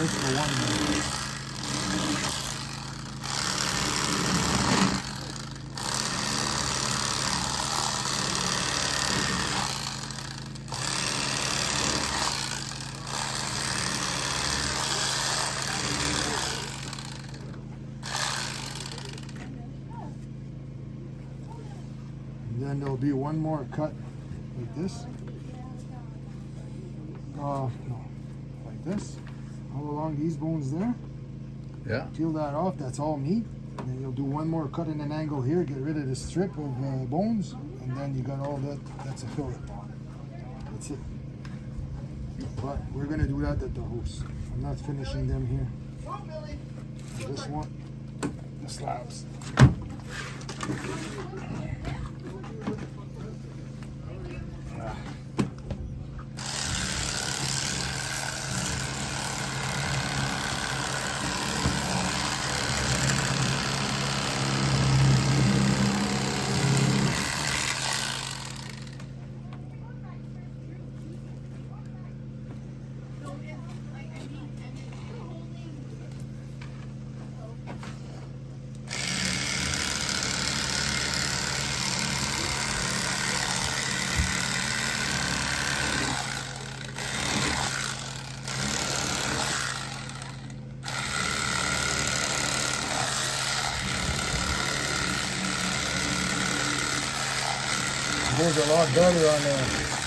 price for one. And then there'll be one more cut like this. No, like this. All along these bones there. Yeah. Peel that off, that's all meat. And then you'll do one more cut in an angle here, get rid of the strip of bones, and then you got all that, that's a fillet. That's it. But we're gonna do that at the house. I'm not finishing them here. I just want the slabs. Goes a lot better on there.